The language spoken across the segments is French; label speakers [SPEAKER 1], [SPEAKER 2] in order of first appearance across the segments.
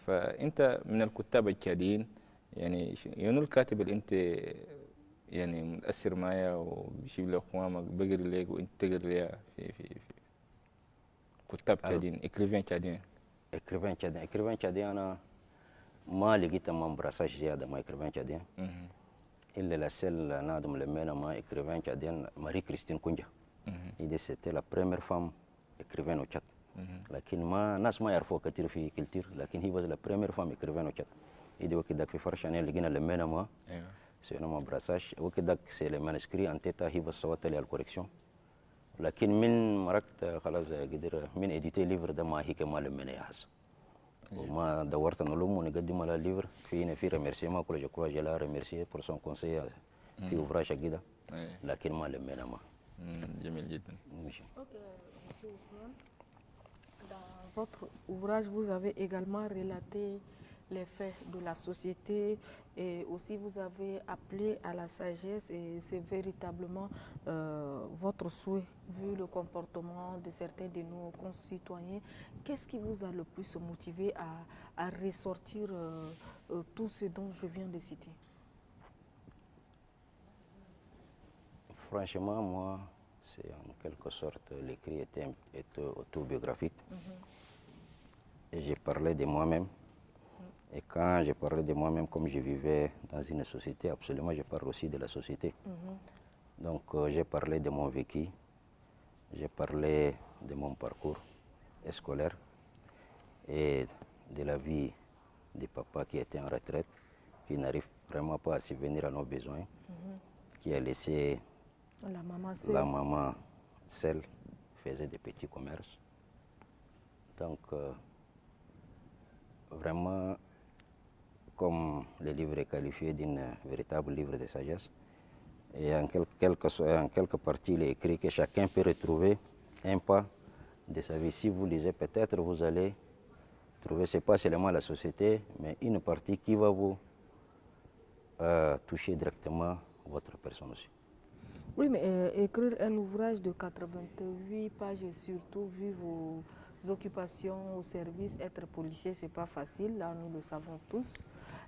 [SPEAKER 1] فانت من الكتاب الجادين، يعني شنو الكاتب اللي انت يعني متاثر معايا وبيجيب لك اخوانك بقري لك وانت تقري ليها في كتاب جادين، اكريفين جادين؟
[SPEAKER 2] اكريفين جادين انا ما لقيت من براساج زياده ما اكريفين جادين الا لاسيل نادم لمينا ما اكريفين جادين ماري كريستين كونجا. دي سيتي لا بريمير فام اكريفين وشات، لكن ما ناس ما يعرفوها كثير في كلتير، لكن هي لا بريمير فام اكريفين وشات. يدي وقت داك في فرشانيه لقينا لمينا ما سينا ما براساج وقت داك سي لي مانسكري انتيتا هي بس صوت لي الكوريكسيون، لكن من مركت خلاص قدر من اديتي ليفر ده ما هي كما لمينا يا حسن. وما دورت نلوم ونقدم على الليفر في ريميرسيما كل جكوا جلا ريميرسي بور سون كونسي في اوفراج كده، لكن ما لمينا ما.
[SPEAKER 1] جميل جدا.
[SPEAKER 2] ماشي.
[SPEAKER 3] Ok, monsieur Ousmane, dans votre ouvrage, vous avez également relaté les faits de la société et aussi vous avez appelé à la sagesse, et c'est véritablement votre souhait vu le comportement de certains de nos concitoyens. Qu'est-ce qui vous a le plus motivé à ressortir tout ce dont je viens de citer?
[SPEAKER 2] Franchement, moi, c'est en quelque sorte, l'écrit était autobiographique. Et j'ai parlé de moi-même. Et quand je parlais de moi-même, comme je vivais dans une société, absolument, je parle aussi de la société. Donc, j'ai parlé de mon vécu, j'ai parlé de mon parcours scolaire et de la vie de papa qui était en retraite, qui n'arrive vraiment pas à subvenir à nos besoins, qui a laissé la maman seule, faisait des petits commerces. Donc, vraiment, comme le livre est qualifié d'un véritable livre de sagesse, et en quelque partie, il est écrit que chacun peut retrouver un pas de sa vie. Si vous lisez, peut-être vous allez trouver, ce n'est pas seulement la société, mais une partie qui va vous toucher directement votre personne aussi.
[SPEAKER 3] Oui, mais écrire un ouvrage de 88 pages, et surtout vu vos occupations au service, être policier, ce n'est pas facile, là nous le savons tous.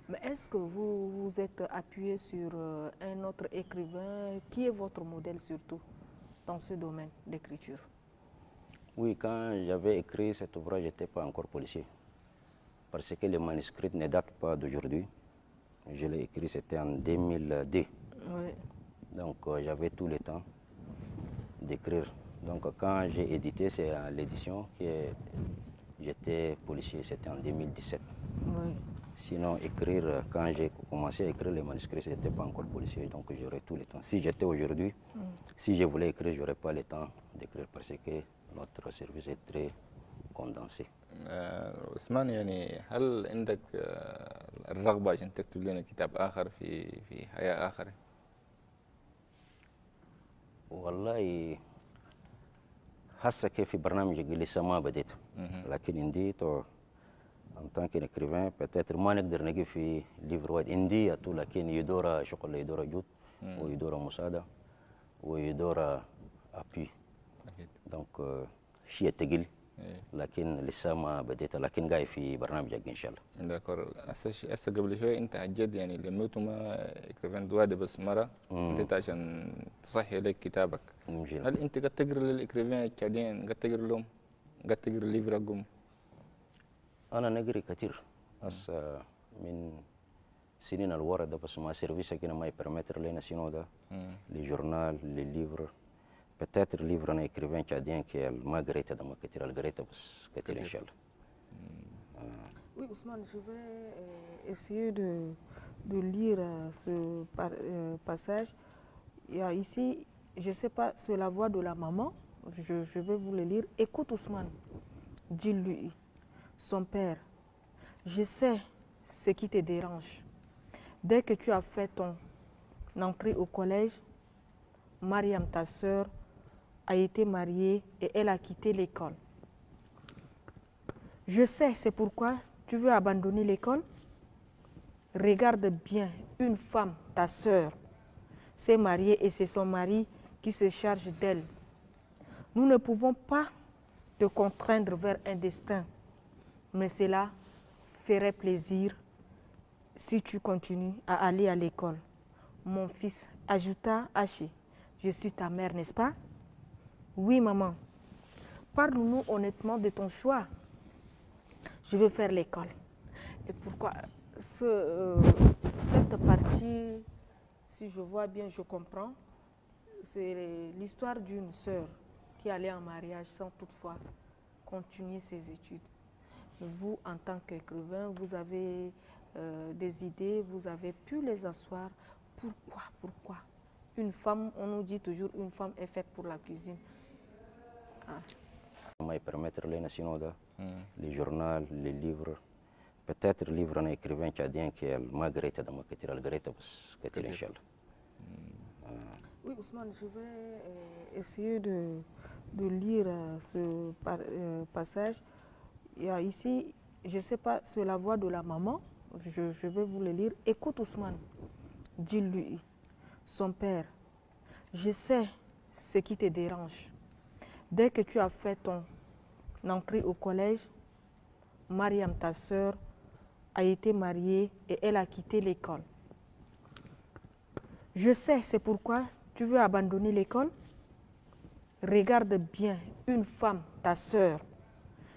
[SPEAKER 3] Mais est-ce que vous vous êtes appuyé sur un autre écrivain? Qui est votre modèle surtout dans ce domaine d'écriture?
[SPEAKER 2] Oui, quand j'avais écrit cet ouvrage, je n'étais pas encore policier. Parce que le manuscrit ne date pas d'aujourd'hui. Je l'ai écrit, c'était en 2002.
[SPEAKER 3] Oui.
[SPEAKER 2] Donc j'avais tout le temps d'écrire. Donc quand j'ai édité, c'est à l'édition que j'étais policier, c'était en 2017.
[SPEAKER 3] Oui.
[SPEAKER 2] Sinon, écrire, quand j'ai commencé à écrire les manuscrits, je n'étais pas encore policier, donc j'aurais tout le temps. Si j'étais aujourd'hui, si je voulais écrire, je n'aurais pas le temps d'écrire parce que notre service est très condensé.
[SPEAKER 1] عثمان، يعني هل عندك الرغبة عشان تكتب لنا كتاب آخر في حياة آخر؟
[SPEAKER 2] والله هسه كيف في برنامجك لسه ما بديت، لكن عندي en tant qu'écrivain peut-être ما نقدر نجي في ليفر واحد عندي لكن يدور شغل يدور جود ويدور مساعدة ويدور أبي. دونك شيء تقيل لكن لسه ما بديت، لكن جاي في برنامجك ان شاء الله.
[SPEAKER 1] داكور. هسه قبل شويه انت هجد يعني لميته ما كرفان دوادي بس مره انت عشان تصحي لك كتابك. هل انت قد تقرا للاكريفين التشادين؟ قد تقرا لهم؟ قد تقرا ليفرقهم؟
[SPEAKER 2] انا نقري كثير هسه من سنين الورا بس ما سيرفيس كده ما يبرمتر لنا سينو ده لي جورنال لي ليفر. Peut-être livre un écrivain tchadien qui est Margarita de Makatira, Margarita, Inch'Allah.
[SPEAKER 3] Oui, Ousmane, je vais essayer de lire ce passage. Il y a ici, je ne sais pas, c'est la voix de la maman. Je vais vous le lire. Écoute, Ousmane, dis-lui, son père, je sais ce qui te dérange. Dès que tu as fait ton entrée au collège, Mariam, ta sœur, a été mariée et elle a quitté l'école. Je sais, c'est pourquoi tu veux abandonner l'école. Regarde bien, une femme, ta sœur, s'est mariée et c'est son mari qui se charge d'elle. Nous ne pouvons pas te contraindre vers un destin, mais cela ferait plaisir si tu continues à aller à l'école. Mon fils, ajouta Haché. Je suis ta mère, n'est-ce pas? Oui, maman. Parle-nous honnêtement de ton choix. Je veux faire l'école. Et pourquoi cette partie, si je vois bien, je comprends, c'est l'histoire d'une sœur qui allait en mariage sans toutefois continuer ses études. Vous, en tant qu'écrivain, vous avez des idées, vous avez pu les asseoir. Pourquoi une femme, on nous dit toujours, une femme est faite pour la cuisine.
[SPEAKER 2] Mais permettre les nationaux, les journaux, les livres, peut-être le livre d'un écrivain tchadien qui est Margarita de Makatira, Margarita Inch'Allah.
[SPEAKER 3] Oui, Ousmane, je vais essayer de lire ce passage. Il y a ici, je ne sais pas, c'est la voix de la maman. Je vais vous le lire. Écoute Ousmane, dis-lui, son père, je sais ce qui te dérange. Dès que tu as fait ton entrée au collège, Mariam, ta sœur, a été mariée et elle a quitté l'école. Je sais, c'est pourquoi tu veux abandonner l'école. Regarde bien, une femme, ta sœur,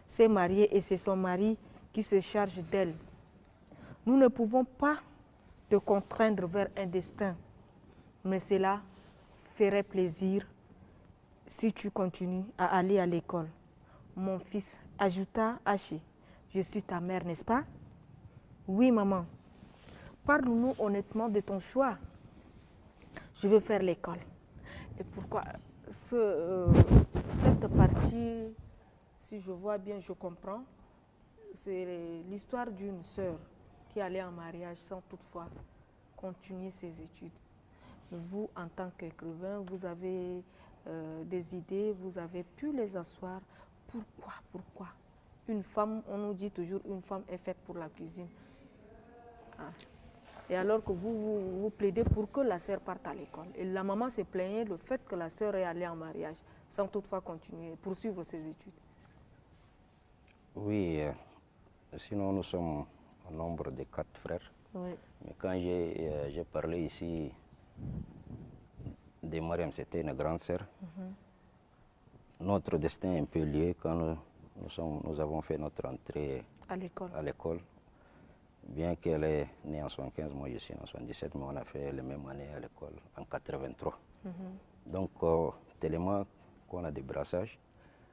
[SPEAKER 3] s'est mariée et c'est son mari qui se charge d'elle. Nous ne pouvons pas te contraindre vers un destin, mais cela ferait plaisir si tu continues à aller à l'école. Mon fils, ajouta Haché. Je suis ta mère, n'est-ce pas? Oui, maman. Parle-nous honnêtement de ton choix. Je veux faire l'école. Et pourquoi cette partie, si je vois bien, je comprends, c'est l'histoire d'une sœur qui allait en mariage sans toutefois continuer ses études. Vous, en tant qu'écrivain, vous avez des idées, vous avez pu les asseoir. Pourquoi une femme, on nous dit toujours, une femme est faite pour la cuisine. Et alors que vous plaidez pour que la sœur parte à l'école. Et la maman se plaignait le fait que la sœur est allée en mariage sans toutefois continuer, poursuivre ses études.
[SPEAKER 2] Oui, sinon nous sommes au nombre de 4 frères.
[SPEAKER 3] Oui.
[SPEAKER 2] Mais quand j'ai parlé ici de Mariam, c'était une grande sœur. Notre destin est un peu lié quand nous avons fait notre entrée à l'école. Bien qu'elle est née en 75, moi je suis en 77, mais on a fait les mêmes années à l'école en 83. Donc, tellement qu'on a des brassages.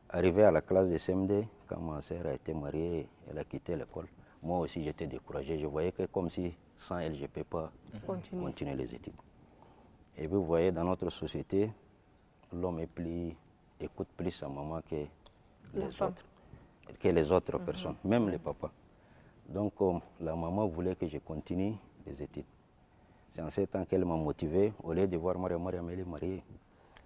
[SPEAKER 2] Arrivé à la classe de CM2, quand ma sœur a été mariée, elle a quitté l'école. Moi aussi j'étais découragé. Je voyais que comme si sans elle, je ne peux pas continuer les études. Et vous voyez, dans notre société, l'homme écoute plus sa maman que les autres personnes, même les papas. Donc, la maman voulait que je continue les études. C'est en ce temps qu'elle m'a motivé. Au lieu de voir Mariam, elle est mariée.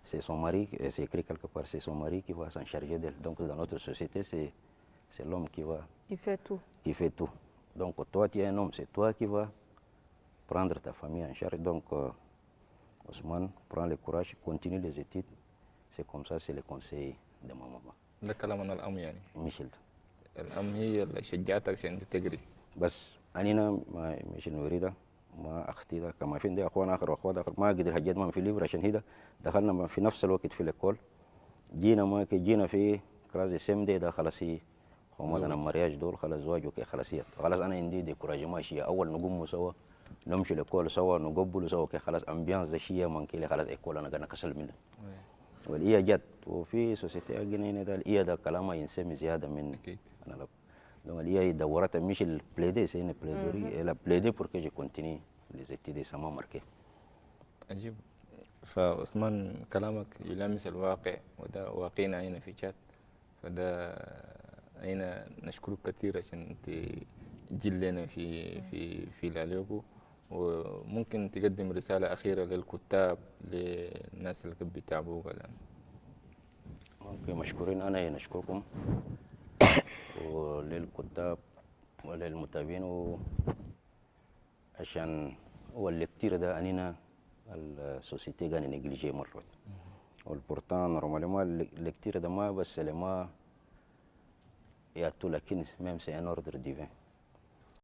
[SPEAKER 2] C'est son mari, c'est écrit quelque part, c'est son mari qui va s'en charger d'elle. Donc, dans notre société, c'est l'homme qui fait tout. Donc, toi, tu es un homme, c'est toi qui vas prendre ta famille en charge. Donc, Ousmane, prends le courage, continue les études. C'est comme ça, c'est le conseil de ma maman.
[SPEAKER 1] ده كلام من الأم يعني.
[SPEAKER 2] ميشيل.
[SPEAKER 1] الأم هي اللي شجعتك عشان تجري.
[SPEAKER 2] بس أنا ما مش نريد ما أختي ده كما في عندي أخوان آخر وأخوات آخر ما قدر حجيت ما في ليبر عشان هيدا دخلنا في نفس الوقت في الكول جينا في كلاس السم ده خلاص هي هم أنا مرياج دول خلاص زواج وكي خلاص هي خلاص أنا عندي ديكوراج ماشي أول نقوم سوا نمشي الكول سوا نقبل سوا كي خلاص أمبيانس ده شيء من كي خلاص الكول أنا قاعد كسل منه والإيه جت وفي سوسيتي أجنين ده الإيه ده كلامه ينسمي زيادة من أنا لا donc il دورت مش البليدي c'est une plaidoirie elle a plaidé pour que je continue les études ça m'a marqué.
[SPEAKER 1] عجيب. فعثمان كلامك يلامس الواقع وده واقعنا هنا في تشاد فده هنا نشكرك كثير عشان تجي لنا في لاليوبو وممكن تقدم رسالة أخيرة للكتاب للناس اللي بيتابعوك الآن.
[SPEAKER 2] اوكي مشكورين انا نشكركم وللكتاب وللمتابعين عشان هو اللي كتير ده اننا السوسيتي قاعد نيجليجي مرات والبورتان نورماليمون اللي كتير ده ما بس لما ياتوا لكن ميم سي ان اوردر ديفين